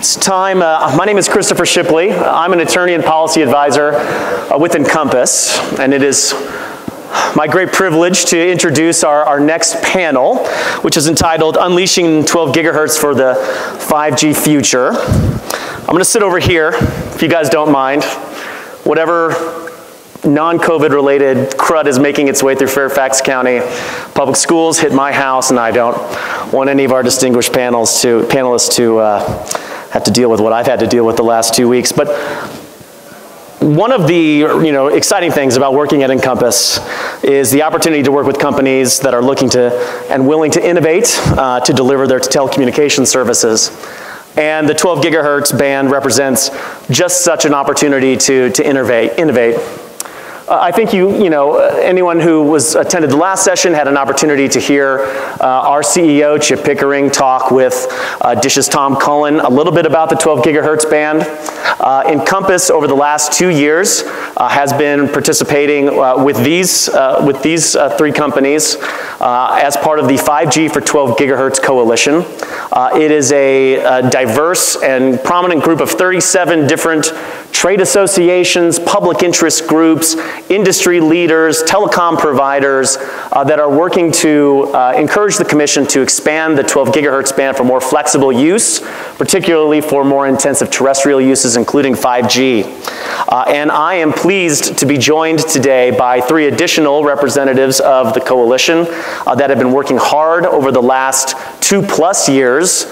It's time. My name is Christopher Shipley. I'm an attorney and policy advisor with INCOMPAS, and it is my great privilege to introduce our next panel, which is entitled Unleashing 12 Gigahertz for the 5G Future. I'm going to sit over here, if you guys don't mind. Whatever non-COVID related crud is making its way through Fairfax County public schools hit my house, and I don't want any of our distinguished panelists to have to deal with what I've had to deal with the last 2 weeks. But one of the exciting things about working at INCOMPAS is the opportunity to work with companies that are looking to and willing to innovate to deliver their telecommunications services. And the 12 gigahertz band represents just such an opportunity to innovate. I think anyone who attended the last session had an opportunity to hear our CEO, Chip Pickering, talk with Dish's Tom Cullen a little bit about the 12 gigahertz band. INCOMPAS over the last 2 years has been participating with these three companies as part of the 5G for 12 gigahertz coalition. It is a diverse and prominent group of 37 different trade associations, public interest groups, industry leaders, telecom providers that are working to encourage the Commission to expand the 12 gigahertz band for more flexible use, particularly for more intensive terrestrial uses, including 5G. And I am pleased to be joined today by three additional representatives of the coalition that have been working hard over the last 2+ years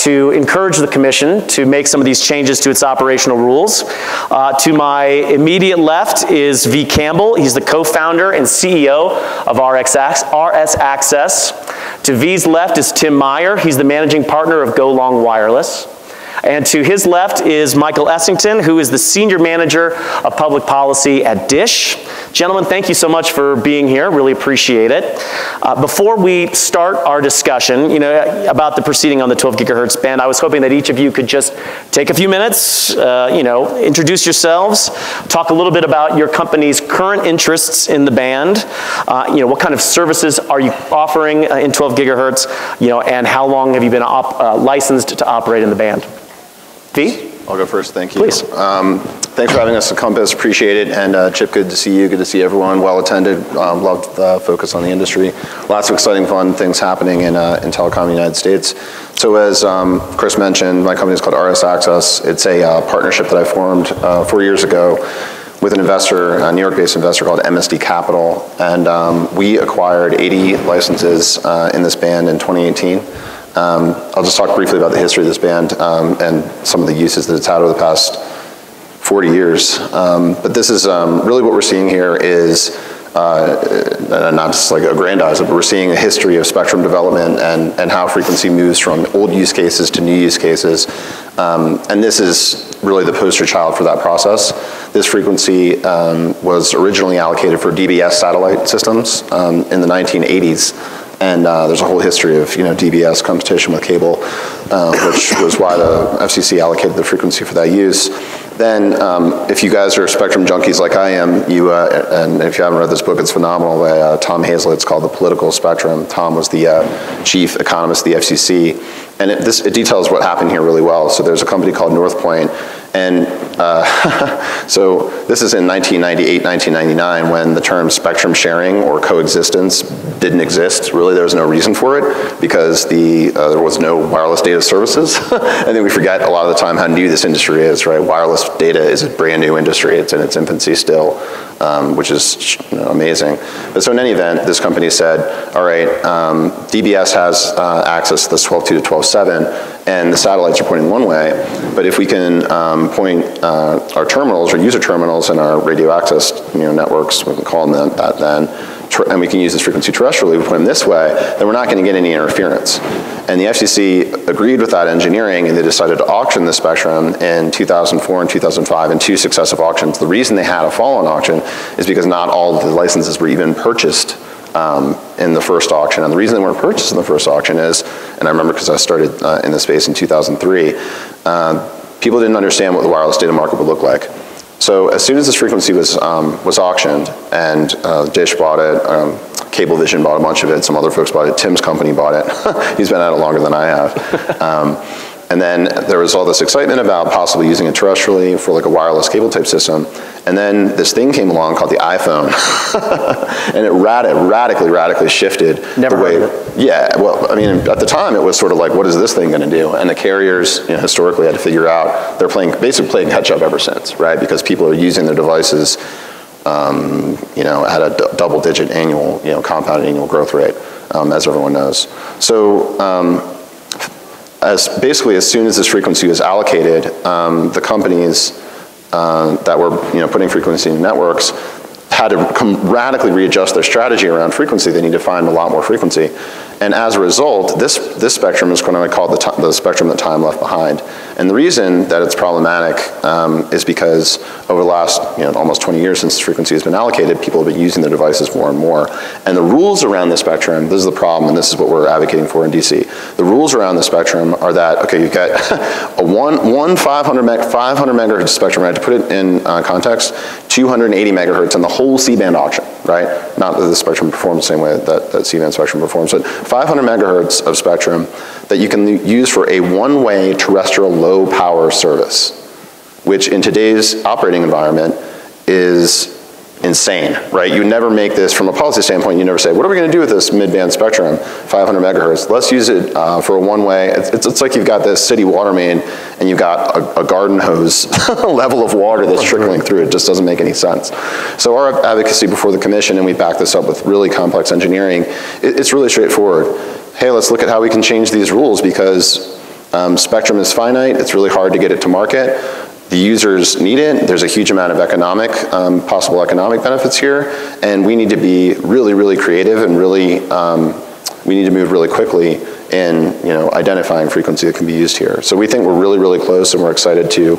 to encourage the Commission to make some of these changes to its operational rules. To my immediate left is V. Campbell. He's the co-founder and CEO of RS Access. To V's left is Tim Meyer. He's the managing partner of Go Long Wireless. And to his left is Michael Essington, who is the Senior Manager of Public Policy at Dish. Gentlemen, thank you so much for being here. Really appreciate it. Before we start our discussion, about the proceeding on the 12 gigahertz band, I was hoping that each of you could just take a few minutes, introduce yourselves, talk a little bit about your company's current interests in the band, what kind of services are you offering in 12 gigahertz, and how long have you been licensed to operate in the band? V? I'll go first, thank you. Please. Thanks for having us at INCOMPAS, appreciate it. And Chip, good to see you, good to see everyone, well attended, loved the focus on the industry. Lots of exciting, fun things happening in telecom in the United States. So as Chris mentioned, my company is called RS Access. It's a partnership that I formed 4 years ago with an investor, a New York-based investor called MSD Capital. And we acquired 80 licenses in this band in 2018. I'll just talk briefly about the history of this band and some of the uses that it's had over the past 40 years. But this is really what we're seeing here is, not just like aggrandize it, but we're seeing a history of spectrum development and how frequency moves from old use cases to new use cases. And this is really the poster child for that process. This frequency was originally allocated for DBS satellite systems in the 1980s. And there's a whole history of DBS competition with cable, which was why the FCC allocated the frequency for that use. Then, if you guys are spectrum junkies like I am, and if you haven't read this book, it's phenomenal by Tom Hazlett. It's called The Political Spectrum. Tom was the chief economist of the FCC, and it details what happened here really well. So there's a company called North Point, and so this is in 1998, 1999, when the term spectrum sharing or coexistence didn't exist. Really, there was no reason for it because there was no wireless data services. I think we forget a lot of the time how new this industry is, right? Wireless data is a brand new industry. It's in its infancy still, which is amazing. But so in any event, this company said, all right, DBS has access to this 12.2 to 12.7, and the satellites are pointing one way, but if we can point our terminals or user terminals in our radio access networks, we can call them that then, and we can use this frequency terrestrially, we point them this way, then we're not going to get any interference. And the FCC agreed with that engineering, and they decided to auction the spectrum in 2004 and 2005 in 2 successive auctions. The reason they had a follow-on auction is because not all of the licenses were even purchased in the first auction. And the reason they weren't purchased in the first auction is, and I remember because I started in this space in 2003, people didn't understand what the wireless data market would look like. So as soon as this frequency was auctioned, and Dish bought it, Cablevision bought a bunch of it, some other folks bought it, Tim's company bought it. He's been at it longer than I have. And then there was all this excitement about possibly using it terrestrially for like a wireless cable type system. And then this thing came along called the iPhone, and it radically shifted Never the way. heard of it. Yeah, well, I mean, at the time it was sort of like, what is this thing going to do? And the carriers, historically had to figure out. They're basically playing catch up ever since, right? Because people are using their devices, at a double-digit annual, compounded annual growth rate, as everyone knows. So. As soon as this frequency was allocated, the companies that were putting frequency in networks had to radically readjust their strategy around frequency. They need to find a lot more frequency. And as a result, this spectrum is what I call the spectrum that time left behind. And the reason that it's problematic is because over the last almost 20 years since this frequency has been allocated, people have been using their devices more and more. And the rules around the spectrum, this is the problem, and this is what we're advocating for in DC. The rules around the spectrum are that, okay, you've got a 500 megahertz spectrum, right? To put it in context, 280 megahertz in the whole C-band auction, right? Not that the spectrum performs the same way that C-band spectrum performs, but 500 megahertz of spectrum that you can use for a one-way terrestrial low power service, which in today's operating environment is insane, right? You never make this, from a policy standpoint, you never say, what are we going to do with this mid-band spectrum, 500 megahertz? Let's use it for a one-way. It's like you've got this city water main and you've got a garden hose level of water that's trickling through. It just doesn't make any sense. So our advocacy before the commission, and we back this up with really complex engineering, it's really straightforward. Hey, let's look at how we can change these rules, because spectrum is finite. It's really hard to get it to market. The users need it. There's a huge amount of possible economic benefits here, and we need to be really, really creative and really, we need to move really quickly in identifying frequency that can be used here. So we think we're really, really close, and we're excited to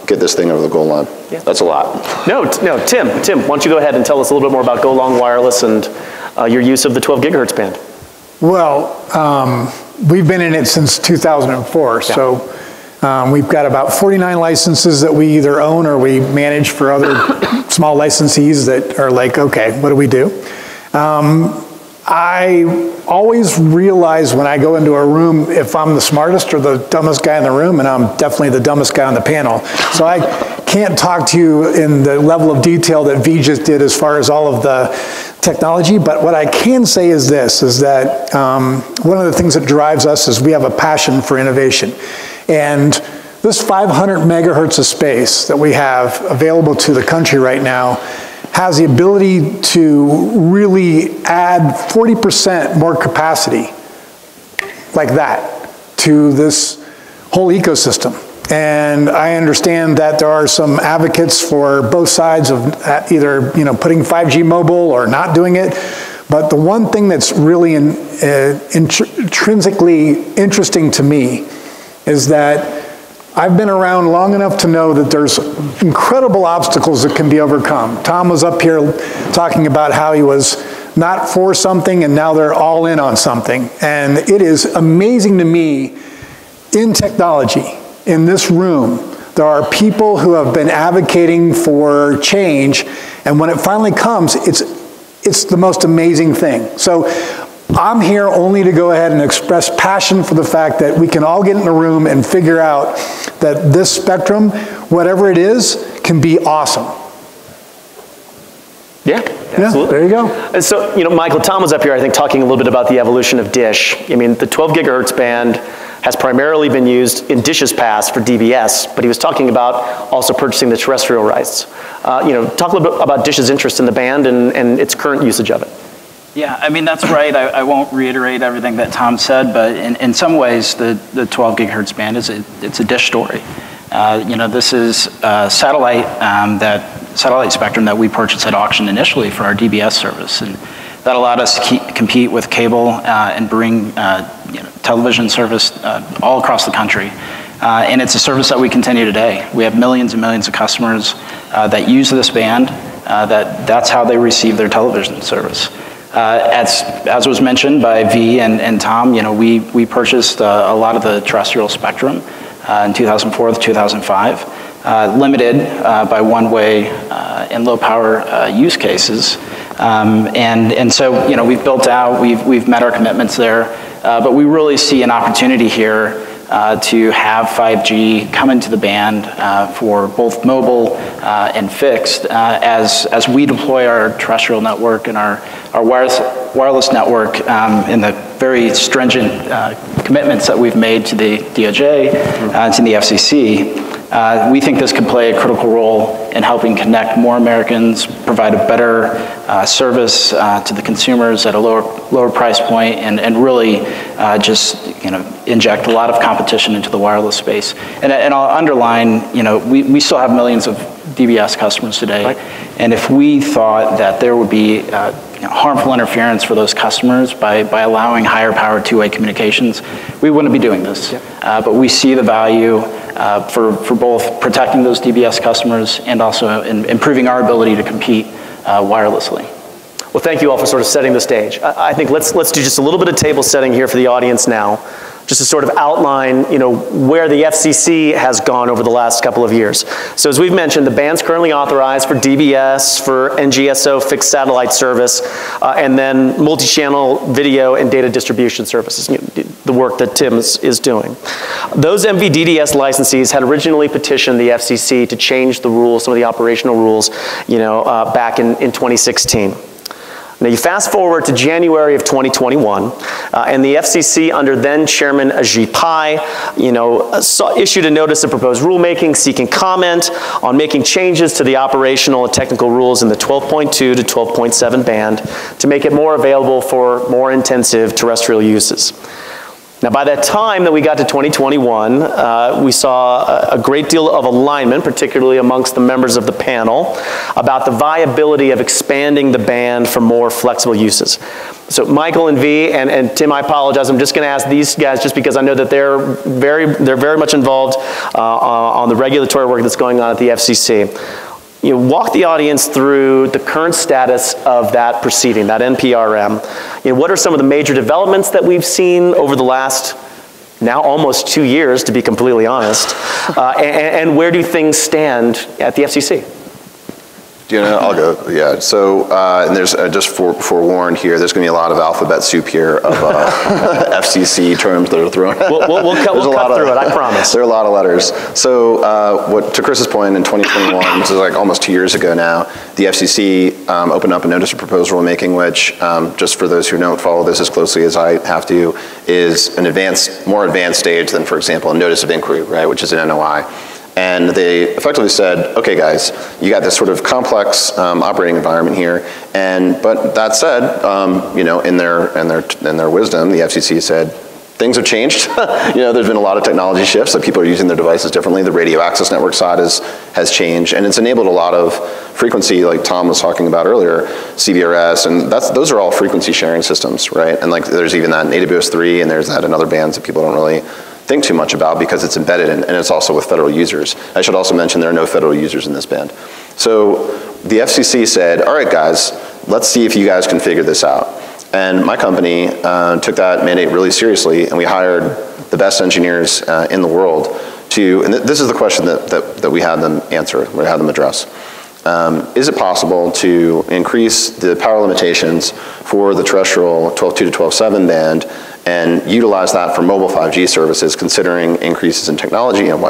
get this thing over the goal line. Yeah. That's a lot. No, Tim, why don't you go ahead and tell us a little bit more about Go Long Wireless and your use of the 12 gigahertz band. Well, we've been in it since 2004, yeah. So we've got about 49 licenses that we either own or we manage for other small licensees that are like, okay, what do we do? I always realize when I go into a room if I'm the smartest or the dumbest guy in the room, and I'm definitely the dumbest guy on the panel. So I can't talk to you in the level of detail that V just did as far as all of the technology, but what I can say is this, is that one of the things that drives us is we have a passion for innovation. And this 500 megahertz of space that we have available to the country right now has the ability to really add 40% more capacity like that to this whole ecosystem. And I understand that there are some advocates for both sides of either putting 5G mobile or not doing it. But the one thing that's really intrinsically interesting to me is that I've been around long enough to know that there's incredible obstacles that can be overcome. Tom was up here talking about how he was not for something and now they're all in on something. And it is amazing to me, in technology, in this room, there are people who have been advocating for change, and when it finally comes, it's the most amazing thing. So I'm here only to go ahead and express passion for the fact that we can all get in a room and figure out that this spectrum, whatever it is, can be awesome. Yeah, absolutely. Yeah, there you go. And so, Michael, Tom was up here, I think, talking a little bit about the evolution of Dish. I mean, the 12 gigahertz band has primarily been used in Dish's past for DBS, but he was talking about also purchasing the terrestrial rights. Talk a little bit about Dish's interest in the band and its current usage of it. Yeah, I mean, that's right. I won't reiterate everything that Tom said, but in some ways, the 12 gigahertz band it's a Dish story. This is satellite spectrum that we purchased at auction initially for our DBS service, and that allowed us to compete with cable and bring television service all across the country. And it's a service that we continue today. We have millions and millions of customers that use this band. That's how they receive their television service. As was mentioned by V and Tom, we purchased a lot of the terrestrial spectrum in 2004 to 2005, limited by one-way and low-power use cases. And so, we've built out, we've met our commitments there, but we really see an opportunity here to have 5G come into the band for both mobile and fixed as we deploy our terrestrial network and our wireless network in the very stringent commitments that we've made to the DOJ, to the FCC. We think this can play a critical role in helping connect more Americans, provide a better service to the consumers at a lower price point, and really just inject a lot of competition into the wireless space. And I'll underline, we still have millions of DBS customers today, right. And if we thought that there would be harmful interference for those customers by allowing higher power two-way communications, we wouldn't be doing this. Yep. But we see the value for both protecting those DBS customers and also in improving our ability to compete wirelessly. Well, thank you all for sort of setting the stage. I think let's do just a little bit of table setting here for the audience now, just to sort of outline, where the FCC has gone over the last couple of years. So as we've mentioned, the band's currently authorized for DBS, for NGSO fixed satellite service, and then multi-channel video and data distribution services, the work that Tim is doing. Those MVDDS licensees had originally petitioned the FCC to change the rules, some of the operational rules, back in 2016. Now you fast forward to January of 2021, and the FCC under then Chairman Ajit Pai, issued a notice of proposed rulemaking seeking comment on making changes to the operational and technical rules in the 12.2 to 12.7 band to make it more available for more intensive terrestrial uses. Now, by that time that we got to 2021, we saw a great deal of alignment, particularly amongst the members of the panel, about the viability of expanding the band for more flexible uses. So Michael and V and Tim, I apologize, I'm just going to ask these guys just because I know that they're very much involved on the regulatory work that's going on at the FCC. Walk the audience through the current status of that proceeding, that NPRM. What are some of the major developments that we've seen over the last, now almost 2 years, to be completely honest, and where do things stand at the FCC? I'll go, yeah. So, and there's, just forewarned here, there's gonna be a lot of alphabet soup here of FCC terms that are thrown. We'll cut through it, I promise. There are a lot of letters. So, to Chris's point, in 2021, which is like almost 2 years ago now, the FCC opened up a notice of proposed rulemaking, which, just for those who don't follow this as closely as I have to, is an more advanced stage than, for example, a notice of inquiry, right, which is an NOI. And they effectively said, okay guys, you got this sort of complex operating environment here, but that said, in their wisdom, the FCC said, things have changed. There's been a lot of technology shifts, that people are using their devices differently. The radio access network side has changed, and it's enabled a lot of frequency, like Tom was talking about earlier, CBRS, and those are all frequency sharing systems, right? And there's even that in AWS 3, and there's that in other bands that people don't really think too much about because it's embedded and it's also with federal users. I should also mention there are no federal users in this band. So the FCC said, all right guys, let's see if you guys can figure this out. And my company took that mandate really seriously, and we hired the best engineers in the world and this is the question that we had them answer, we had them address. Is it possible to increase the power limitations for the terrestrial 12.2 to 12.7 band and utilize that for mobile 5G services, considering increases in technology and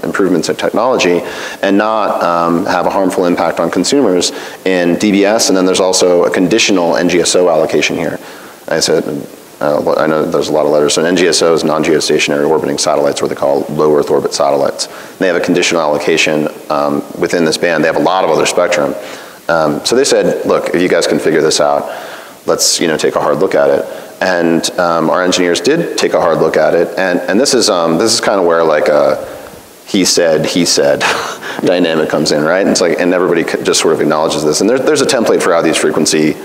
improvements in technology, and not have a harmful impact on consumers in DBS? And then there's also a conditional NGSO allocation here. I said, I know there's a lot of letters. So an NGSO is non-geostationary orbiting satellites, or they call low Earth orbit satellites. And they have a conditional allocation within this band. They have a lot of other spectrum. So they said, look, if you guys can figure this out, let's take a hard look at it. And our engineers did take a hard look at it, and this is kind of where like a he said dynamic comes in, right? And it's like, and everybody just sort of acknowledges this. And there's a template for how these frequency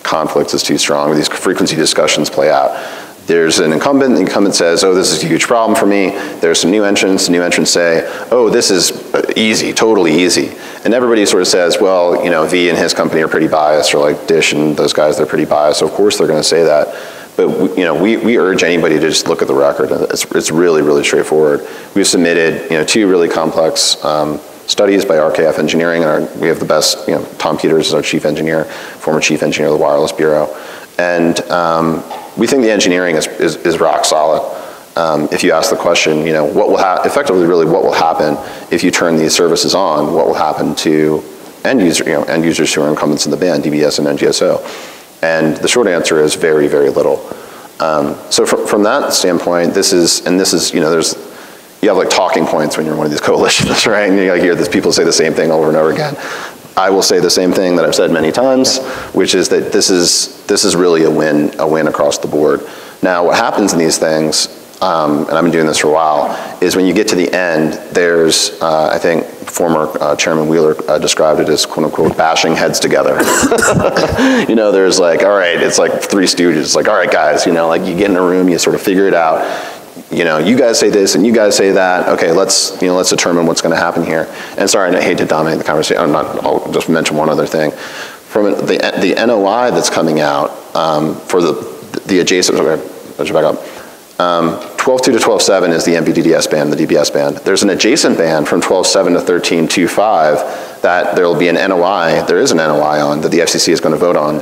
conflicts is too strong, these frequency discussions play out. There's an incumbent, the incumbent says, oh, this is a huge problem for me. There's some new entrants, the new entrants say, oh, this is easy, totally easy. And everybody sort of says, well, V and his company are pretty biased, or like Dish and those guys, they're pretty biased, so of course they're gonna say that. But we urge anybody to just look at the record. It's really, really straightforward. We've submitted 2 really complex studies by RKF Engineering, and we have the best, Tom Peters is our chief engineer, former chief engineer of the Wireless Bureau. And we think the engineering is rock solid. If you ask the question, you know, what will effectively really what will happen if you turn these services on? What will happen to end users who are incumbents in the band, DBS and NGSO? And the short answer is very, very little. So from that standpoint, this is, you know, you have like talking points when you're in one of these coalitions, right? And you hear these people say the same thing over and over again. I will say the same thing that I've said many times, which is that this is really a win across the board. Now, what happens in these things, and I've been doing this for a while, is when you get to the end, there's, I think former Chairman Wheeler described it as quote unquote bashing heads together. You know, there's like, all right, it's like Three Stooges. It's like, all right, guys, you know, like you get in a room, you sort of figure it out. You know, you guys say this and you guys say that. Okay, let's determine what's going to happen here. And sorry, I hate to dominate the conversation. I'll just mention one other thing. From the NOI that's coming out for the adjacent, let's back up. 12.2 to 12.7 is the MBDDS band, the DBS band. There's an adjacent band from 12.7 to 13.2.5 that there will be an NOI, there is an NOI on that the FCC is going to vote on.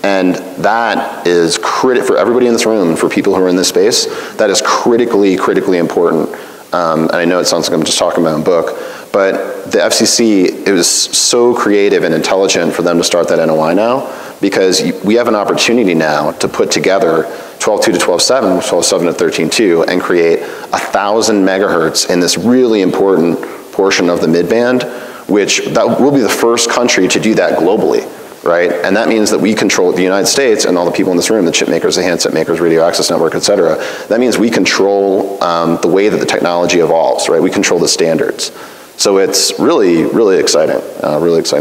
And that is critical for everybody in this room and for people who are in this space. That is critically, critically important. And I know it sounds like I'm just talking my own book, but the FCC, it was so creative and intelligent for them to start that NOI now, because we have an opportunity now to put together 12.2 to 12.7, 12.7 to 13.2, and create 1,000 megahertz in this really important portion of the midband, which that will be the first country to do that globally, right? And that means that we control the United States and all the people in this room, the chip makers, the handset makers, radio access network, et cetera. That means we control the way that the technology evolves, right? We control the standards. So it's really, really exciting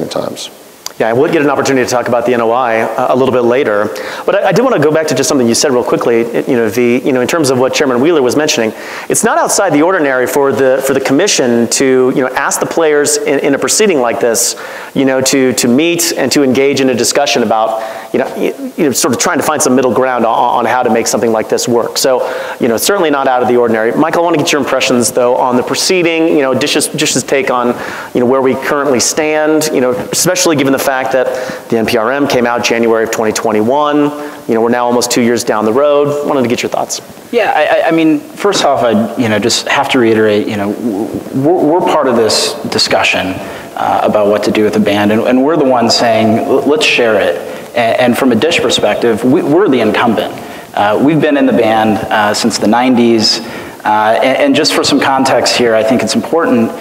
times. Yeah, I would get an opportunity to talk about the NOI a little bit later, but I do want to go back to just something you said real quickly. In terms of what Chairman Wheeler was mentioning, it's not outside the ordinary for the commission to ask the players in a proceeding like this, to meet and to engage in a discussion about sort of trying to find some middle ground on how to make something like this work. So certainly not out of the ordinary. Michael, I want to get your impressions though on the proceeding. Just his take on where we currently stand. Especially given the fact that the NPRM came out January of 2021. We're now almost 2 years down the road. Wanted to get your thoughts. Yeah, I mean, first off, I just have to reiterate, we're part of this discussion about what to do with the band, and we're the ones saying, let's share it. And from a DISH perspective, we're the incumbent. We've been in the band since the 90s, and just for some context here, I think it's important.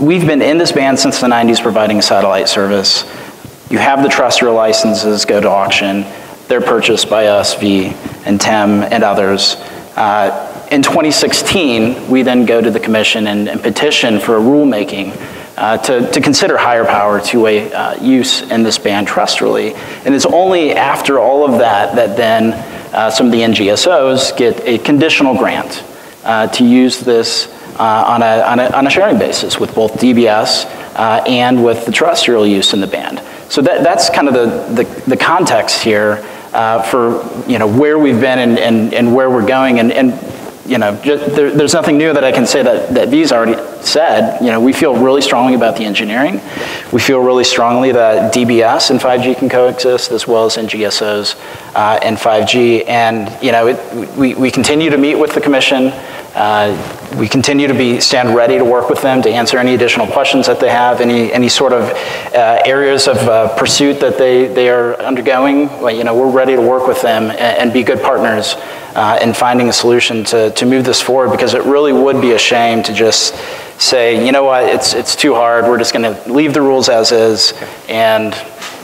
We've been in this band since the 90s providing a satellite service. You have the terrestrial licenses go to auction. They're purchased by us, V, and TEM, and others. In 2016, we then go to the commission and petition for a rulemaking to consider higher power two-way use in this band terrestrially. And it's only after all of that that then some of the NGSOs get a conditional grant to use this on a sharing basis with both DBS and with the terrestrial use in the band. So that's kind of the context here for where we've been and where we're going. And there's nothing new that I can say that V's already said. We feel really strongly about the engineering. We feel really strongly that DBS and 5G can coexist, as well as NGSOs and 5G. And we continue to meet with the commission. We continue to stand ready to work with them to answer any additional questions that they have, any sort of areas of pursuit that they are undergoing. We're ready to work with them and be good partners in finding a solution to move this forward, because it really would be a shame to just say, you know what, it's too hard, we're just going to leave the rules as is, and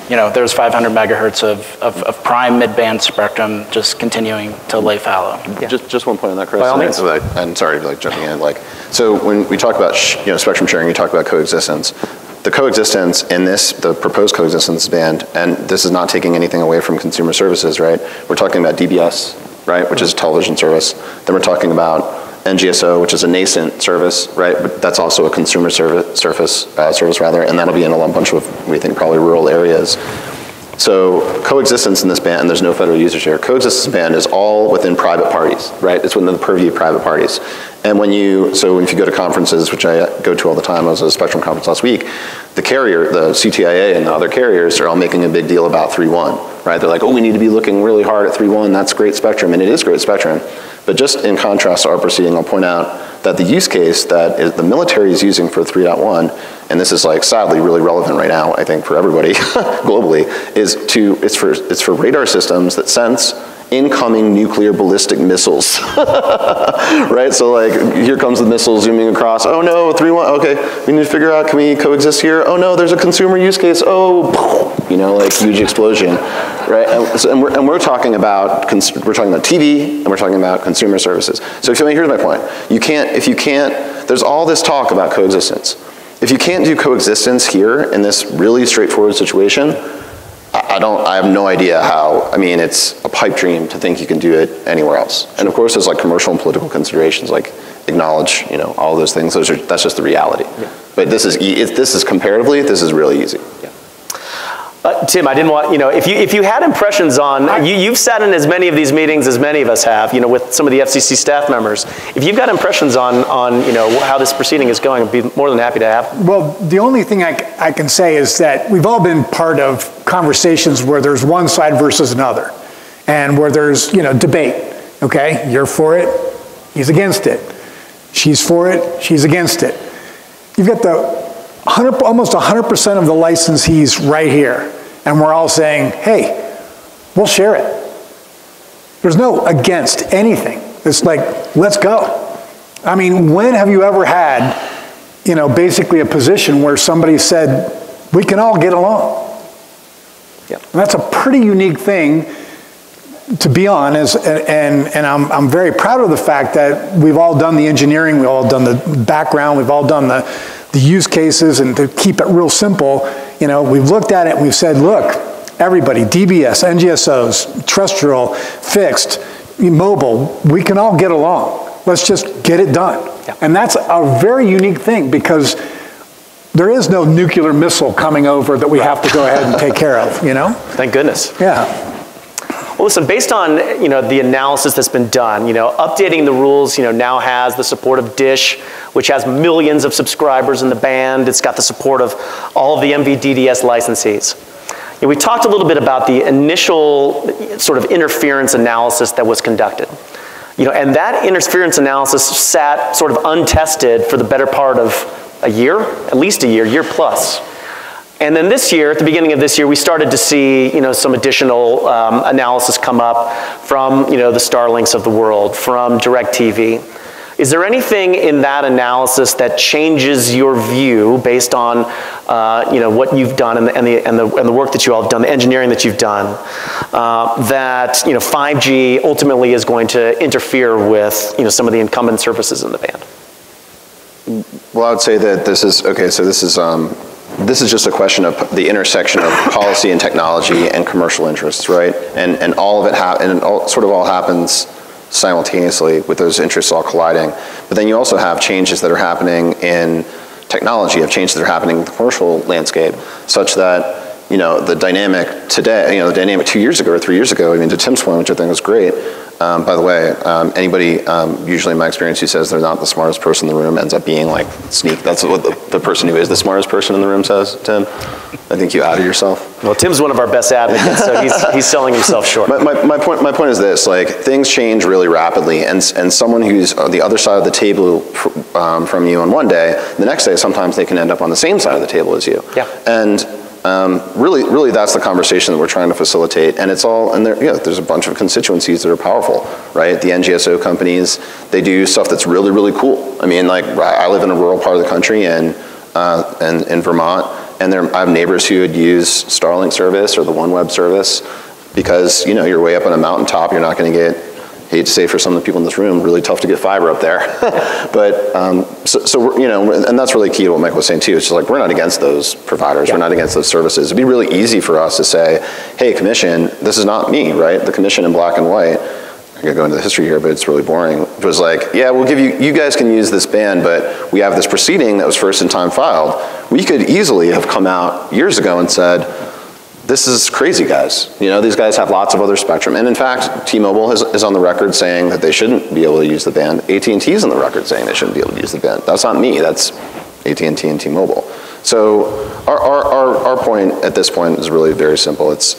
there's 500 megahertz of prime mid-band spectrum just continuing to lay fallow. Yeah. Just one point on that, Chris. By all means. And sorry for jumping in. So when we talk about spectrum sharing, you talk about coexistence. The coexistence in the proposed coexistence band, and this is not taking anything away from consumer services, right? We're talking about DBS, right, which is a television service. Then we're talking about NGSO, which is a nascent service, right? But that's also a consumer service, and that'll be in a bunch of, we think, probably rural areas. So coexistence in this band, and there's no federal user share, coexistence band is all within private parties, right? It's within the purview of private parties. And if you go to conferences, which I go to all the time, I was at a Spectrum conference last week, the carrier, the CTIA and the other carriers are all making a big deal about 3.1. right? They're like, oh, we need to be looking really hard at 3.1, that's great spectrum, and it is great spectrum. But just in contrast to our proceeding, I'll point out that the use case that the military is using for 3.1, and this is like sadly really relevant right now, I think for everybody globally, it's for radar systems that sense incoming nuclear ballistic missiles, right? So like, here comes the missile zooming across. Oh no, 3.1, okay, we need to figure out, can we coexist here? Oh no, there's a consumer use case. Oh, you know, like huge explosion, right? And we're talking about TV, and we're talking about consumer services. So here's my point. There's all this talk about coexistence. If you can't do coexistence here in this really straightforward situation, I have no idea how. I mean, it's a pipe dream to think you can do it anywhere else. And of course, there's like commercial and political considerations, like acknowledge, you know, all those things. That's just the reality. Yeah. But this is comparatively, this is really easy. Yeah. Tim, I didn't want, you know, if you had impressions on, you've sat in as many of these meetings as many of us have, you know, with some of the FCC staff members. If you've got impressions on you know, how this proceeding is going, I'd be more than happy to have. Well, the only thing I can say is that we've all been part of conversations where there's one side versus another, and where there's, you know, debate, okay? You're for it, he's against it. She's for it, she's against it. You've got almost 100% of the licensees right here, and we're all saying, hey, we'll share it. There's no against anything. It's like, let's go. I mean, when have you ever had, you know, basically a position where somebody said, we can all get along? Yeah. And that's a pretty unique thing to be on, and I'm very proud of the fact that we've all done the engineering, we've all done the background, we've all done the use cases, and to keep it real simple, you know, we've looked at it and we've said, look, everybody, DBS, NGSOs, terrestrial, fixed, mobile, we can all get along. Let's just get it done. Yeah. And that's a very unique thing, because there is no nuclear missile coming over that we have to go ahead and take care of, you know? Thank goodness. Yeah. Well, listen, based on, you know, the analysis that's been done, you know, updating the rules, you know, now has the support of Dish, which has millions of subscribers in the band. It's got the support of all of the MVDDS licensees. You know, we talked a little bit about the initial sort of interference analysis that was conducted. You know, and that interference analysis sat sort of untested for the better part of a year, at least a year plus. And then this year, at the beginning of this year, we started to see, you know, some additional analysis come up from, you know, the Starlinks of the world, from DirecTV. Is there anything in that analysis that changes your view based on, you know, what you've done and the work that you all have done, the engineering that you've done, that, you know, 5G ultimately is going to interfere with, you know, some of the incumbent services in the band? Well, I would say that this is, okay, so this is just a question of the intersection of policy and technology and commercial interests, right? And all of it sort of all happens simultaneously with those interests all colliding. But then you also have changes that are happening in technology, have changes that are happening in the commercial landscape, such that, you know, the dynamic today, you know, the dynamic 2 years ago or 3 years ago, I mean, to Tim's point, which I think was great. By the way, anybody, usually in my experience, who says they're not the smartest person in the room ends up being like sneak. That's what the person who is the smartest person in the room says, Tim. I think you outed yourself. Well, Tim's one of our best advocates, so he's selling himself short. My point is this, like, things change really rapidly, and someone who's on the other side of the table from you on one day, the next day sometimes they can end up on the same side of the table as you. Yeah. And really that's the conversation that we're trying to facilitate, and it's all, and there's a bunch of constituencies that are powerful, right? The NGSO companies, they do stuff that's really, really cool. I mean, like, I live in a rural part of the country and in Vermont, and I have neighbors who would use Starlink service or the OneWeb service because, you know, you're way up on a mountaintop, you're not gonna get, hate to say for some of the people in this room, really tough to get fiber up there. But, so you know, and that's really key to what Michael was saying too. It's just like, we're not against those providers, we're not against those services. It'd be really easy for us to say, hey, commission, this is not me, right? The commission in black and white, I could go into the history here, but it's really boring. It was like, yeah, we'll give you guys can use this band, but we have this proceeding that was first in time filed. We could easily have come out years ago and said, this is crazy, guys. You know, these guys have lots of other spectrum. And in fact, T-Mobile is on the record saying that they shouldn't be able to use the band. AT&T is on the record saying they shouldn't be able to use the band. That's not me, that's AT&T and T-Mobile. So our point at this point is really very simple. It's,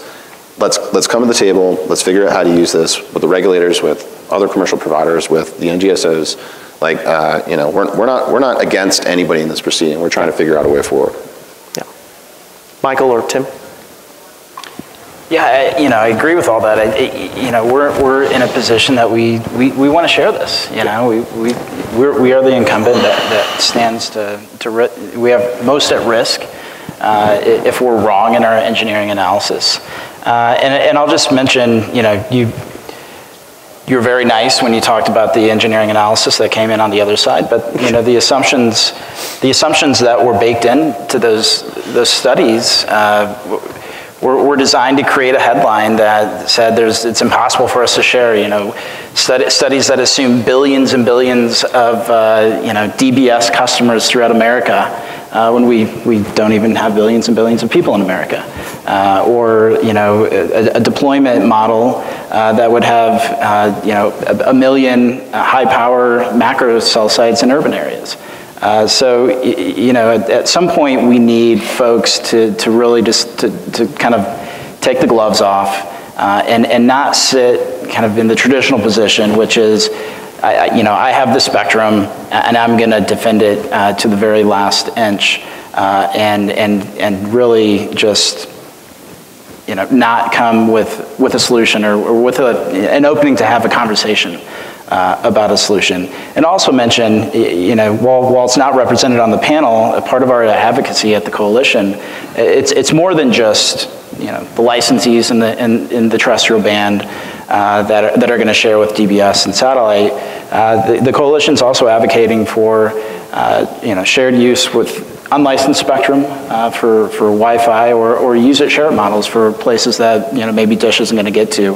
let's come to the table, let's figure out how to use this with the regulators, with other commercial providers, with the NGSOs. Like, you know, we're not against anybody in this proceeding. We're trying to figure out a way forward. Yeah. Michael or Tim? Yeah, you know, I agree with all that. You know, we're in a position that we want to share this. You know, we are the incumbent that stands we have most at risk if we're wrong in our engineering analysis. And I'll just mention, you know, you're very nice when you talked about the engineering analysis that came in on the other side, but you know, the assumptions that were baked into those studies were designed to create a headline that said it's impossible for us to share, you know, studies that assume billions and billions of, you know, DBS customers throughout America when we don't even have billions and billions of people in America. Or, you know, a deployment model that would have, you know, a million high-power macro cell sites in urban areas. So, you know, at some point we need folks to really just to kind of take the gloves off and not sit kind of in the traditional position, which is, you know, I have the spectrum and I'm going to defend it to the very last inch and really just, you know, not come with a solution or with an opening to have a conversation about a solution. And also mention, you know, while it's not represented on the panel, a part of our advocacy at the coalition, it's more than just, you know, the licensees in the terrestrial band that are going to share with DBS and satellite. The coalition's also advocating for, you know, shared use with unlicensed spectrum for Wi-Fi or use it, share it models for places that, you know, maybe Dish isn't going to get to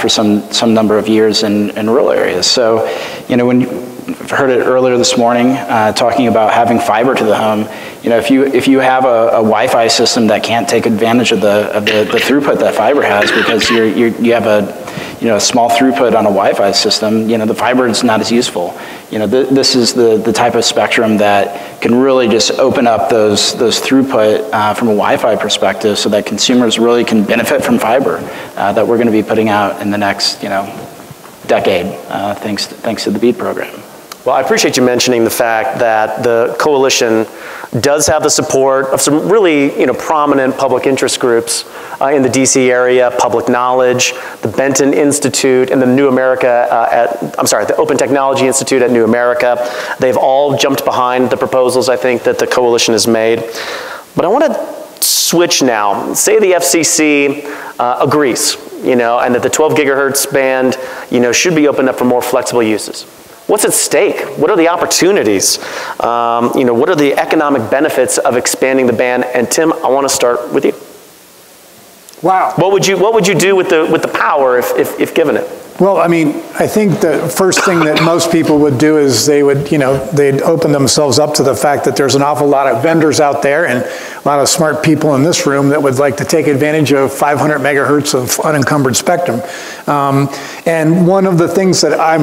for some number of years in rural areas. So, you know, when you've heard it earlier this morning talking about having fiber to the home, you know, if you have a Wi-Fi system that can't take advantage of the throughput that fiber has because you have a small throughput on a Wi-Fi system, you know, the fiber is not as useful. You know, this is the type of spectrum that can really just open up those throughput from a Wi-Fi perspective so that consumers really can benefit from fiber that we're going to be putting out in the next, you know, decade, thanks to the BEAD program. Well, I appreciate you mentioning the fact that the coalition does have the support of some really, you know, prominent public interest groups in the DC area, Public Knowledge, the Benton Institute, and the New America the Open Technology Institute at New America. They've all jumped behind the proposals, I think, that the coalition has made. But I want to switch now. Say the FCC agrees, you know, and that the 12 gigahertz band, you know, should be opened up for more flexible uses. What's at stake? What are the opportunities? You know, what are the economic benefits of expanding the band? And Tim, I want to start with you. Wow. What would you do with the power if given it? Well, I mean, I think the first thing that most people would do is they would, you know, they'd open themselves up to the fact that there's an awful lot of vendors out there and a lot of smart people in this room that would like to take advantage of 500 megahertz of unencumbered spectrum. And one of the things that I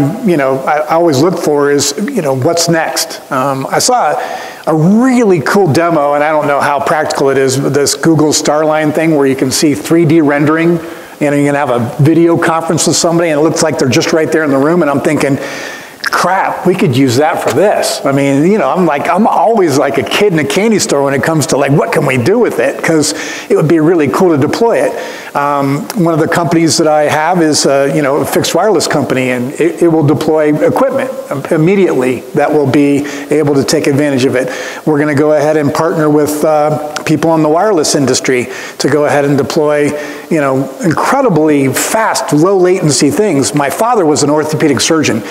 always look for is, you know, what's next? I saw a really cool demo, and I don't know how practical it is, but this Google Starline thing where you can see 3D rendering. You know, you can have a video conference with somebody and it looks like they're just right there in the room, and I'm thinking, crap, we could use that for this. I mean, you know, I'm always like a kid in a candy store when it comes to like, what can we do with it? Because it would be really cool to deploy it. One of the companies that I have is, you know, a fixed wireless company, and it will deploy equipment immediately that will be able to take advantage of it. We're going to go ahead and partner with people in the wireless industry to go ahead and deploy, you know, incredibly fast, low latency things. My father was an orthopedic surgeon,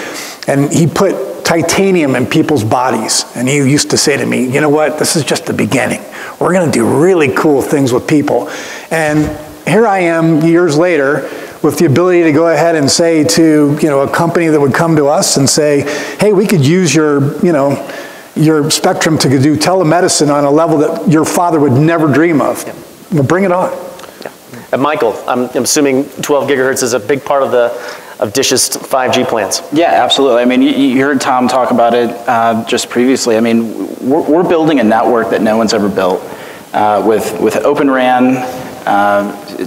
and he put titanium in people's bodies. And he used to say to me, you know what, this is just the beginning. We're going to do really cool things with people. And here I am years later with the ability to go ahead and say to, you know, a company that would come to us and say, hey, we could use your, you know, your spectrum to do telemedicine on a level that your father would never dream of. Yeah. Well, bring it on. Yeah. And Michael, I'm assuming 12 gigahertz is a big part of Dish's 5G plans. Yeah, absolutely. I mean, you heard Tom talk about it just previously. I mean, we're building a network that no one's ever built with Open RAN,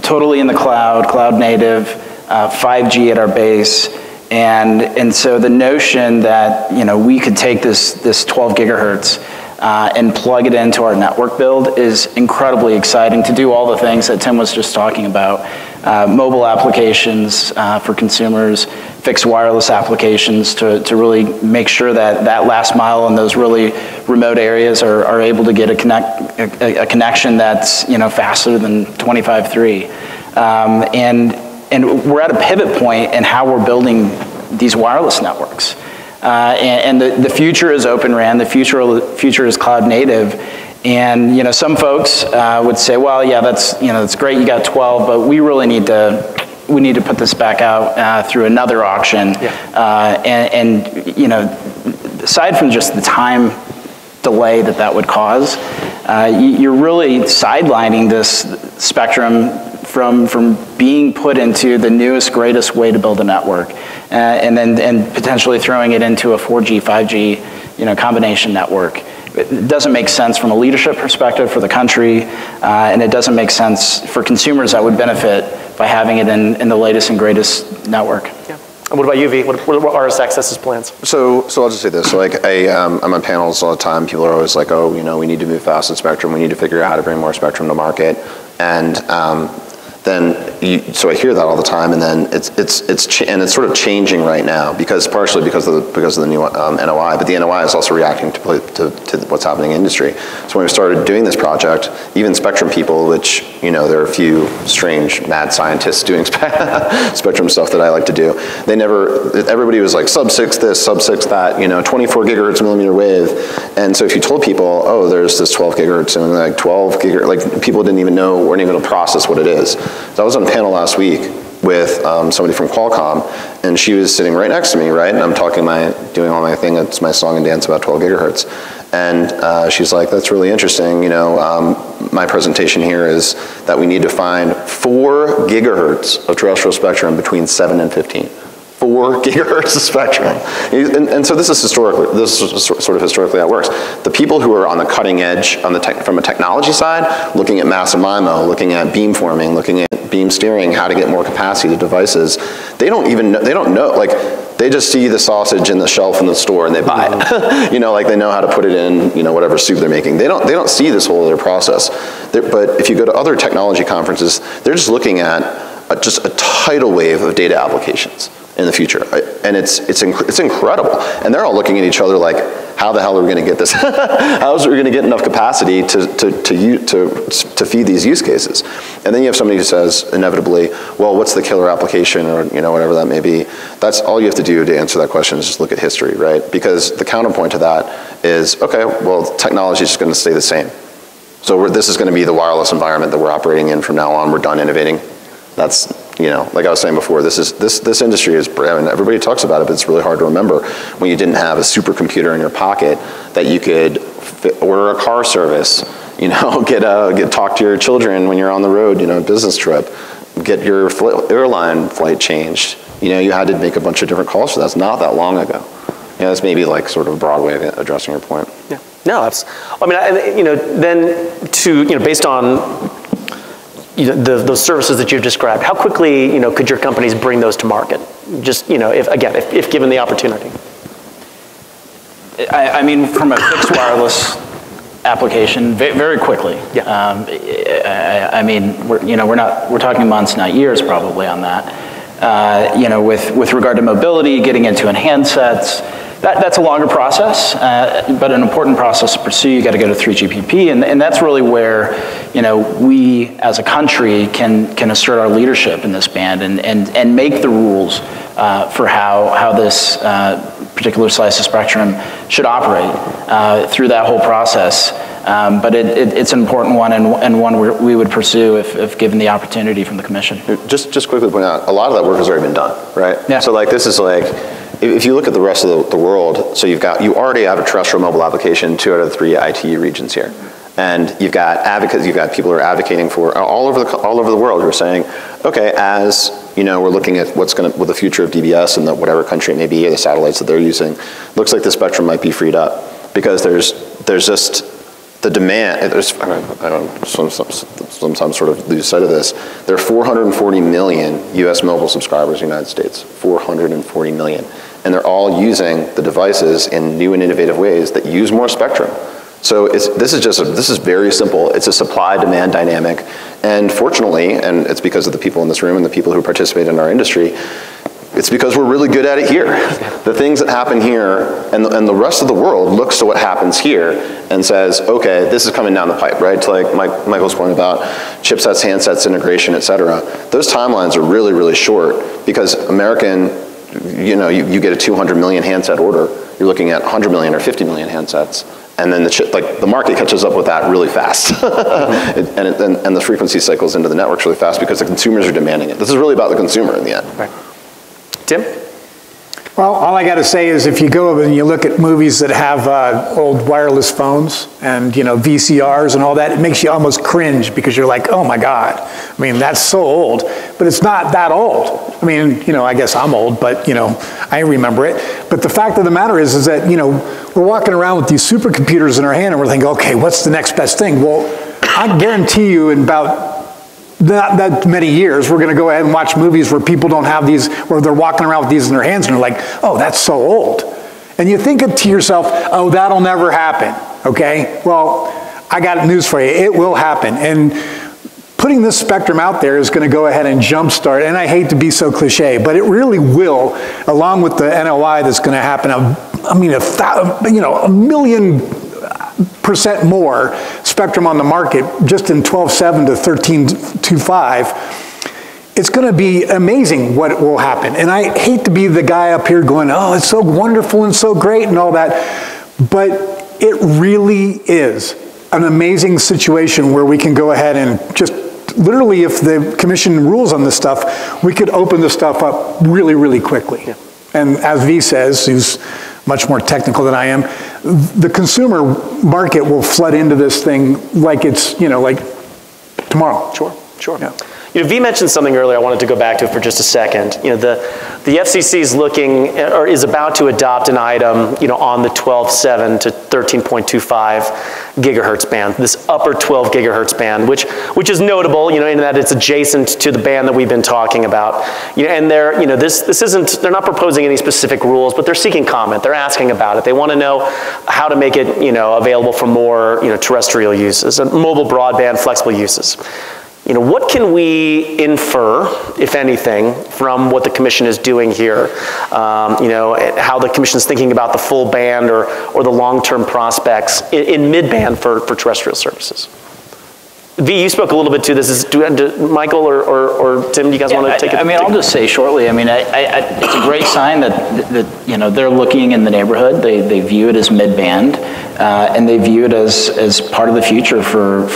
totally in the cloud, cloud native, 5G at our base. And so the notion that, you know, we could take this 12 gigahertz and plug it into our network build is incredibly exciting to do all the things that Tim was just talking about. Mobile applications for consumers, fixed wireless applications to really make sure that that last mile in those really remote areas are able to get a connection that's, you know, faster than 25.3. And we're at a pivot point in how we're building these wireless networks. And the future is Open RAN, the future is cloud native. And, you know, some folks would say, well, yeah, that's great, you got 12, but we really need to put this back out through another auction. Yeah. And, you know, aside from just the time delay that would cause, you're really sidelining this spectrum from being put into the newest, greatest way to build a network, and potentially throwing it into a 4G, 5G, you know, combination network. It doesn't make sense from a leadership perspective for the country, and it doesn't make sense for consumers that would benefit by having it in the latest and greatest network. Yeah. And what about you, V? What are RSXS's plans? So I'll just say this. So like I'm on panels all the time. People are always like, oh, you know, we need to move fast in spectrum. We need to figure out how to bring more spectrum to market. And so I hear that all the time, and then it's sort of changing right now partially because of the new NOI, but the NOI is also reacting to what's happening in industry. So when we started doing this project, even spectrum people, which, you know, there are a few strange mad scientists doing spectrum stuff that I like to do. Everybody was like sub-6 this, sub-6 that, you know, 24 gigahertz millimeter wave. And so if you told people, oh, there's this 12 gigahertz and like 12 gigahertz, like people weren't even able to process what it is. So I was on a panel last week with somebody from Qualcomm, and she was sitting right next to me, right? And I'm doing all my thing, it's my song and dance about 12 gigahertz. And she's like, that's really interesting, you know, my presentation here is that we need to find 4 gigahertz of terrestrial spectrum between 7 and 15. 4 gigahertz of spectrum. And so this is sort of historically how it works. The people who are on the cutting edge from a technology side, looking at massive MIMO, looking at beamforming, looking at beam steering, how to get more capacity to devices, they don't know, like, they just see the sausage in the shelf in the store and they buy it. You know, like they know how to put it in, you know, whatever soup they're making. They don't see this whole other process. But if you go to other technology conferences, they're just looking at just a tidal wave of data applications in the future, and it's incredible. And they're all looking at each other like, how the hell are we going to get this? How is we going to get enough capacity to feed these use cases? And then you have somebody who says inevitably, well, what's the killer application, or, you know, whatever that may be. That's all you have to do to answer that question is just look at history, right? Because the counterpoint to that is, okay, well, technology is just going to stay the same. So this is going to be the wireless environment that we're operating in from now on. We're done innovating. That's, you know, like I was saying before, this industry is, I mean, everybody talks about it, but it's really hard to remember when you didn't have a supercomputer in your pocket that you could order a car service, you know, talk to your children when you're on the road, you know, a business trip, get your airline flight changed. You know, you had to make a bunch of different calls for that. It's not that long ago. You know, that's maybe like sort of a broad way of addressing your point. Yeah. No, that's, I mean, you know, then based on, you know, those services that you've described, how quickly, you know, could your companies bring those to market? Just, you know, if given the opportunity. I mean, from a fixed wireless application, very quickly. Yeah. I mean, we're talking months, not years, probably on that. You know, with regard to mobility, getting into handsets. That's a longer process, but an important process to pursue. You got to go to 3GPP, and that's really where, you know, we as a country can assert our leadership in this band and make the rules for how this particular slice of spectrum should operate through that whole process. But it's an important one and one we would pursue if given the opportunity from the commission. Just quickly point out, a lot of that work has already been done, right? Yeah. So like this is like, if you look at the rest of the world, so you already have a terrestrial mobile application in 2 out of the 3 ITU regions here. And you've got advocates, you've got people who are advocating for all over the world who are saying, okay, as you know, we're looking at what the future of DBS in whatever country it may be, or the satellites that they're using, looks like the spectrum might be freed up because there's just the demand, there's, I don't sometimes sort of lose sight of this. There are 440 million US mobile subscribers in the United States, 440 million. And they're all using the devices in new and innovative ways that use more spectrum. So this is very simple. It's a supply-demand dynamic. And fortunately, and it's because of the people in this room and the people who participate in our industry, it's because we're really good at it here. The things that happen here, and the rest of the world looks to what happens here and says, okay, this is coming down the pipe, right? To like Michael's point about chipsets, handsets, integration, et cetera. Those timelines are really, really short because American, you get a 200 million handset order, you're looking at 100 million or 50 million handsets. And then the market catches up with that really fast. and the frequency cycles into the networks really fast because the consumers are demanding it. This is really about the consumer in the end. Right. Tim? Well, all I got to say is if you go and you look at movies that have old wireless phones and VCRs and all that, it makes you almost cringe because you're like, oh my God. I mean, that's so old, but it's not that old. I mean, I guess I'm old, but I remember it. But the fact of the matter is that we're walking around with these supercomputers in our hand and we're thinking, okay, what's the next best thing? Well, I guarantee you in about not that many years, we're going to go ahead and watch movies where people don't have these, where they're walking around with these in their hands and they're like, oh, that's so old. And you think it to yourself, oh, that'll never happen, okay? Well, I got news for you. It will happen. And putting this spectrum out there is going to go ahead and jumpstart, and I hate to be so cliche, but it really will, along with the NOI that's going to happen, a million% more spectrum on the market just in 12.7 to 13.25, it's going to be amazing what will happen. And I hate to be the guy up here going, oh, it's so wonderful and so great and all that, but it really is an amazing situation where we can go ahead and just literally, if the commission rules on this stuff, we could open this stuff up really, really quickly. Yeah. And as V says, who's much more technical than I am, the consumer market will flood into this thing like it's, like tomorrow. Sure. Yeah. V mentioned something earlier. I wanted to go back to it for just a second. The FCC is looking, or is about to adopt an item, on the 12.7 to 13.25 gigahertz band, this upper 12 gigahertz band, which is notable, in that it's adjacent to the band that we've been talking about. And they're, this isn't, they're not proposing any specific rules, but they're seeking comment. They're asking about it. They want to know how to make it, available for more, terrestrial uses, and mobile broadband flexible uses. What can we infer, if anything, from what the commission is doing here? How the commission is thinking about the full band or the long-term prospects in mid-band for terrestrial services. V, you spoke a little bit to this. Do Michael or Tim, do you guys want to take it? I'll just say shortly. It's a great sign that they're looking in the neighborhood. They view it as mid-band, and they view it as part of the future for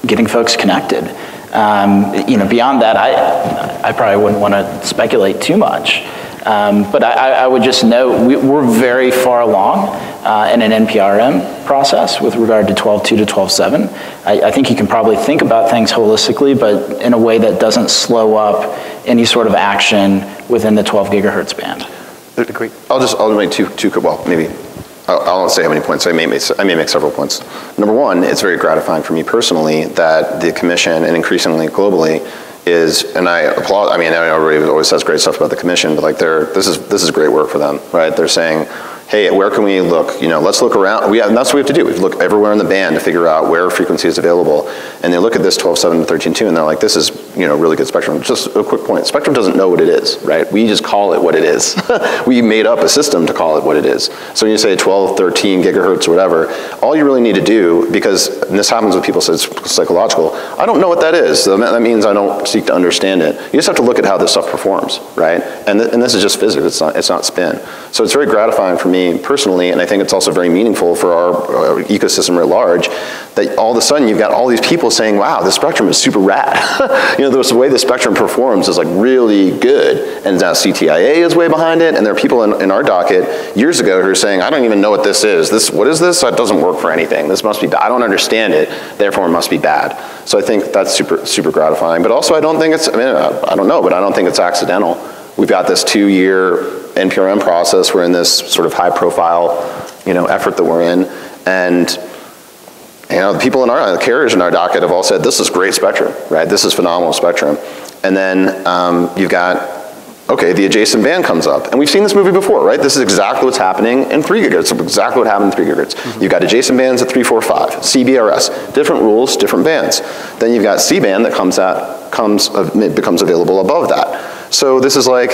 getting folks connected. Beyond that, I probably wouldn't want to speculate too much. But I would just note we're very far along in an NPRM process with regard to 12.2 to 12.7. I think you can probably think about things holistically, but in a way that doesn't slow up any sort of action within the 12 gigahertz band. Agreed. I'll make two well, maybe. I won't say how many points. I may make several points. Number one, it's very gratifying for me personally that the commission, and increasingly globally, is, and I applaud. Everybody always says great stuff about the commission, but this is great work for them, right? They're saying, hey, where can we look? Let's look around. And that's what we have to do. We have to look everywhere in the band to figure out where frequency is available. And they look at this 12.7 to 13.2, and they're like, this is really good spectrum. Just a quick point. Spectrum doesn't know what it is, right? We just call it what it is. We made up a system to call it what it is. So when you say 12, 13 gigahertz or whatever, all you really need to do, because and this happens with people say it's psychological, I don't know what that is. So that means I don't seek to understand it. You just have to look at how this stuff performs, right? And this is just physics. It's not spin. So it's very gratifying for me personally, and I think it's also very meaningful for our ecosystem at large, that all of a sudden you've got all these people saying, wow, this spectrum is super rad. The way the spectrum performs is really good, and now CTIA is way behind it, and there are people in our docket years ago who are saying, I don't even know what this is. What is this? It doesn't work for anything. This must be bad. I don't understand it, therefore it must be bad. So I think that's super, super gratifying. But also I don't think it's, I don't know, but I don't think it's accidental. We've got this 2-year NPRM process. We're in this sort of high profile, effort that we're in. And the people the carriers in our docket have all said, this is great spectrum, right? This is phenomenal spectrum. And then you've got, okay, the adjacent band comes up. And we've seen this movie before, right? This is exactly what's happening in 3 gigahertz. Exactly what happened in 3 gigahertz. Mm-hmm. You've got adjacent bands at 3, 4, 5, CBRS, different rules, different bands. Then you've got C-band that becomes available above that. So this is like,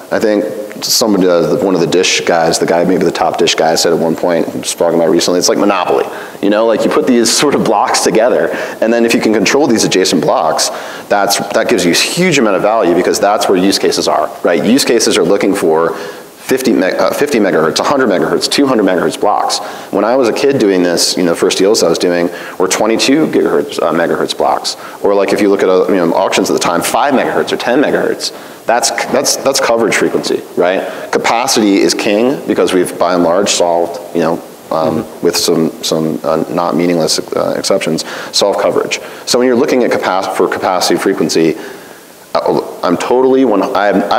I think somebody, one of the Dish guys, maybe the top Dish guy said at one point, just talking about recently, it's like Monopoly. Like you put these sort of blocks together, and then if you can control these adjacent blocks, that gives you a huge amount of value, because that's where use cases are, right? Use cases are looking for 50 megahertz, 100 megahertz, 200 megahertz blocks. When I was a kid doing this, first deals I was doing were 22 megahertz blocks. Or like if you look at auctions at the time, 5 megahertz or 10 megahertz. That's coverage frequency, right? Capacity is king, because we've by and large solved, with some not meaningless exceptions, solve coverage. So when you're looking at capacity frequency, I'm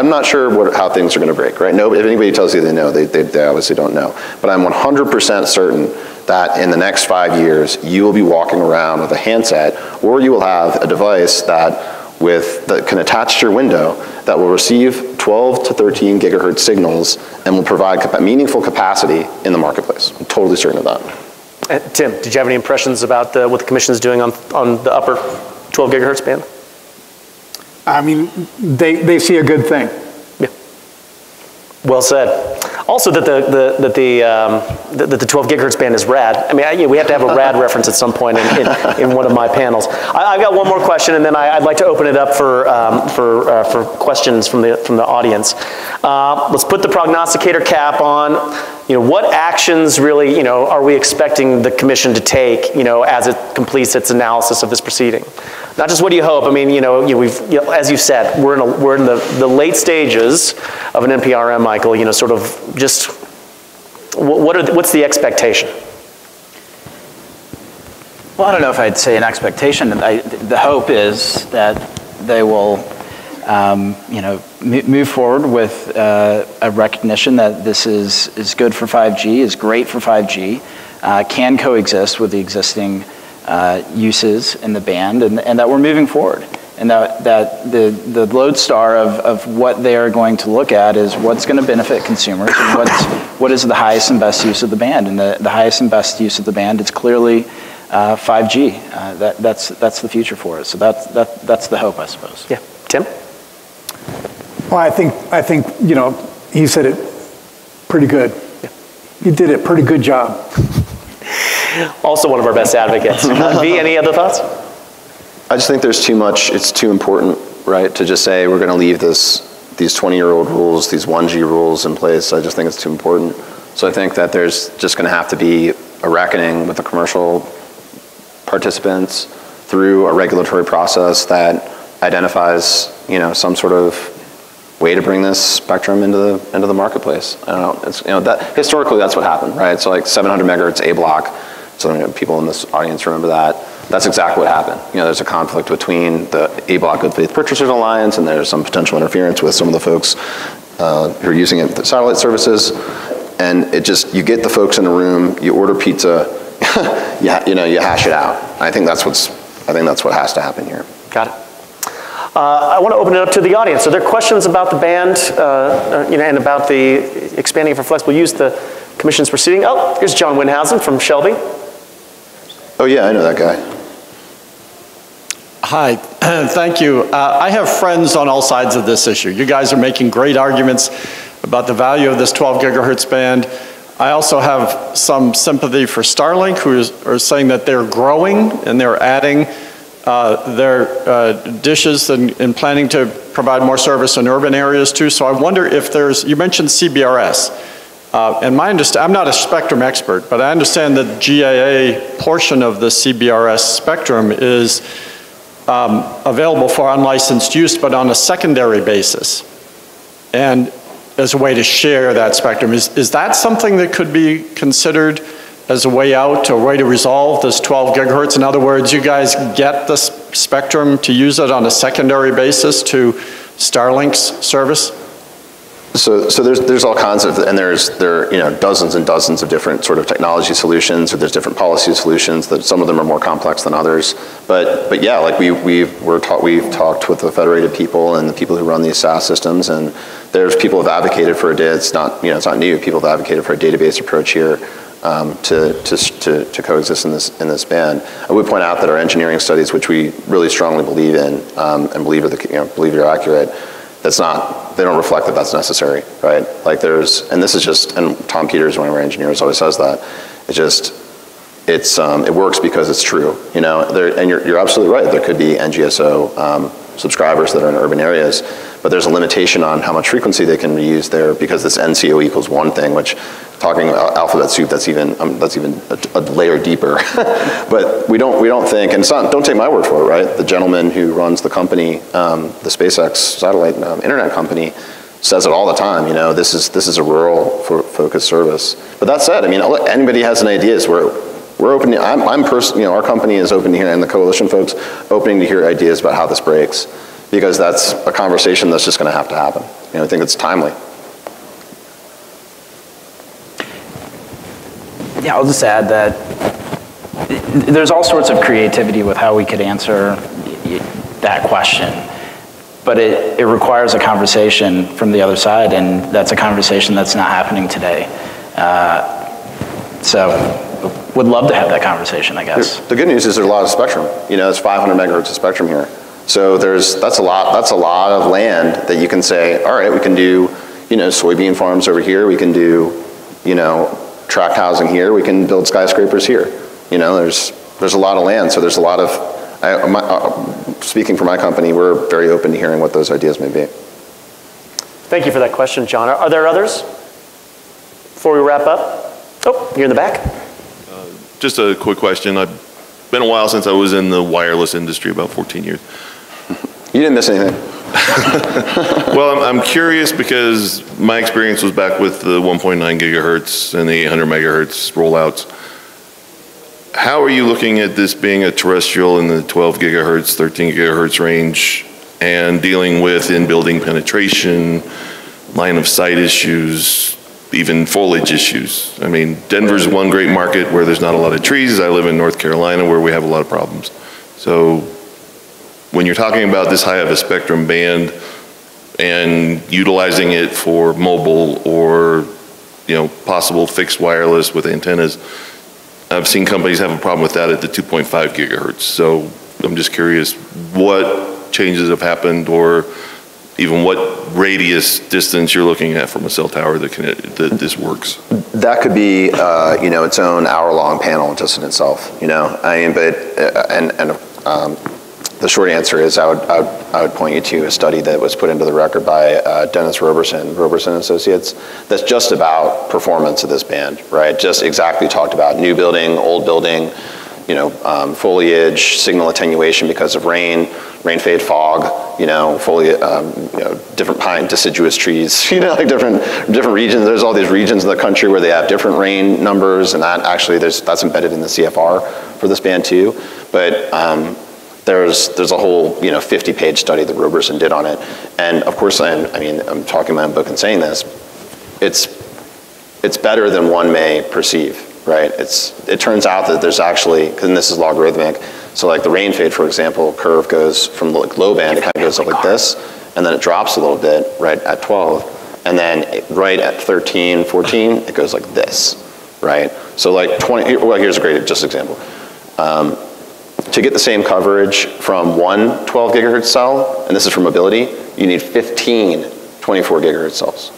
not sure how things are going to break, right? If anybody tells you they know, they obviously don't know. But I'm 100% certain that in the next 5 years, you will be walking around with a handset, or you will have a device that can attach to your window that will receive 12 to 13 gigahertz signals and will provide meaningful capacity in the marketplace. I'm totally certain of that. Tim, did you have any impressions about what the commission is doing on the upper 12 gigahertz band? I mean, they see a good thing. Yeah. Well said. Also, that the 12 gigahertz band is rad. I mean, we have to have a rad reference at some point in one of my panels. I've got one more question, and then I'd like to open it up for questions from the audience. Let's put the prognosticator cap on. What actions really, are we expecting the commission to take, as it completes its analysis of this proceeding? Not just what do you hope. I mean, as you said, we're in the late stages of an NPRM, Michael. Sort of just what's the expectation? Well, I don't know if I'd say an expectation. The hope is that they will, move forward with a recognition that this is good for 5G, is great for 5G, can coexist with the existing uses in the band, and that we're moving forward. And that the lodestar of what they are going to look at is what's going to benefit consumers, and what is the highest and best use of the band. And the highest and best use of the band is clearly 5G. That's the future for us. So that's the hope, I suppose. Yeah, Tim? Well, I think he said it pretty good. Yeah. You did a pretty good job. Also one of our best advocates. V, any other thoughts? I just think there's too much, it's too important, right, to just say we're going to leave these 20-year-old rules, these 1G rules in place. I just think it's too important. So I think that there's just going to have to be a reckoning with the commercial participants through a regulatory process that identifies, some sort of way to bring this spectrum into the marketplace. I don't know. It's, historically that's what happened, right? So like 700 megahertz A block. So people in this audience remember that. That's exactly what happened. There's a conflict between the A block Good Faith Purchasers Alliance, and there's some potential interference with some of the folks who are using it, the satellite services. And you get the folks in the room, you order pizza, you hash it out. I think that's what has to happen here. Got it. I want to open it up to the audience. Are there questions about the band, and about the expanding for flexible use, the commission's proceeding? Oh, here's John Winhausen from Shelby. Oh yeah, I know that guy. Hi, thank you. I have friends on all sides of this issue. You guys are making great arguments about the value of this 12 gigahertz band. I also have some sympathy for Starlink, who are saying that they're growing and they're adding their dishes and planning to provide more service in urban areas too. So I wonder if you mentioned CBRS. And I'm not a spectrum expert, but I understand that GAA portion of the CBRS spectrum is available for unlicensed use, but on a secondary basis, and as a way to share that spectrum. Is that something that could be considered as a way out, a way to resolve this 12 gigahertz? In other words, you guys get the spectrum to use it on a secondary basis to Starlink's service? So there's all kinds of, and there are dozens and dozens of different sort of technology solutions, or there's different policy solutions that some of them are more complex than others. But yeah, like we've talked with the federated people and the people who run these SaaS systems, and there's people who have advocated for it's not new. People have advocated for a database approach here to coexist in this band. I would point out that our engineering studies, which we really strongly believe in and believe are accurate, they don't reflect that that's necessary, right? Like and this is just, and Tom Peters, one of our engineers, always says that, it works because it's true, and you're absolutely right, there could be NGSO subscribers that are in urban areas, but there's a limitation on how much frequency they can reuse there because this NCO equals one thing, which, talking about alphabet soup, that's even a layer deeper. But we don't think, and don't take my word for it, right? The gentleman who runs the company, the SpaceX satellite internet company, says it all the time. This is a rural focused service. But that said, I mean, anybody has any ideas, we're open. Our company is open to hear, and the coalition folks opening to hear ideas about how this breaks, because that's a conversation that's just going to have to happen. I think it's timely. Yeah, I'll just add that there's all sorts of creativity with how we could answer that question, but it requires a conversation from the other side, and that's a conversation that's not happening today. So would love to have that conversation, I guess. The good news is there's a lot of spectrum. There's 500 megahertz of spectrum here. So that's a lot of land that you can say, all right, we can do, soybean farms over here, we can do, tract housing here, we can build skyscrapers here. There's a lot of land, so there's a lot of, speaking for my company, we're very open to hearing what those ideas may be. Thank you for that question, John. Are there others before we wrap up? Oh, you're in the back. Just a quick question. It's been a while since I was in the wireless industry, about 14 years. You didn't miss anything. Well, I'm curious because my experience was back with the 1.9 gigahertz and the 800 megahertz rollouts. How are you looking at this being a terrestrial in the 12 gigahertz, 13 gigahertz range, and dealing with in-building penetration, line of sight issues, even foliage issues? I mean, Denver's one great market where there's not a lot of trees. I live in North Carolina where we have a lot of problems. So when you're talking about this high of a spectrum band and utilizing it for mobile or possible fixed wireless with antennas, I've seen companies have a problem with that at the 2.5 gigahertz. So I'm just curious what changes have happened, or even what radius distance you're looking at from a cell tower that this works. That could be its own hour-long panel just in itself. The short answer is I would point you to a study that was put into the record by Dennis Roberson Associates, that's just about performance of this band, right? Just exactly talked about new building, old building, foliage, signal attenuation because of rain fade, fog, foliage, different pine deciduous trees, like different regions. There's all these regions in the country where they have different rain numbers, and that actually that's embedded in the CFR for this band too. But there's a whole 50-page study that Roberson did on it, and of course I'm talking my own book and saying this. It's better than one may perceive, right? It turns out that there's actually, and this is logarithmic, so like the rain fade, for example, curve goes from low band, it kind of goes up like this, and then it drops a little bit right at 12, and then right at 13, 14, it goes like this, right? So like 20, well, here's a great just example. To get the same coverage from one 12 gigahertz cell, and this is for mobility, you need 15 24 gigahertz cells.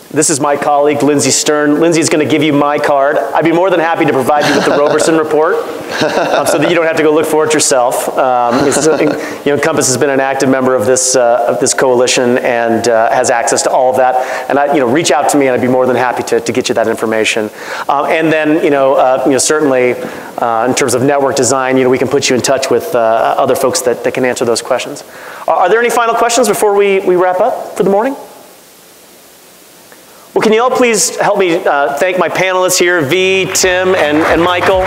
This is my colleague, Lindsay Stern. Lindsay's going to give you my card. I'd be more than happy to provide you with the Roberson report so that you don't have to go look for it yourself. Compass has been an active member of this coalition and has access to all of that. And reach out to me, and I'd be more than happy to get you that information. And then, certainly in terms of network design, we can put you in touch with other folks that can answer those questions. Are there any final questions before we wrap up for the morning? Well, can you all please help me thank my panelists here, V, Tim, and Michael.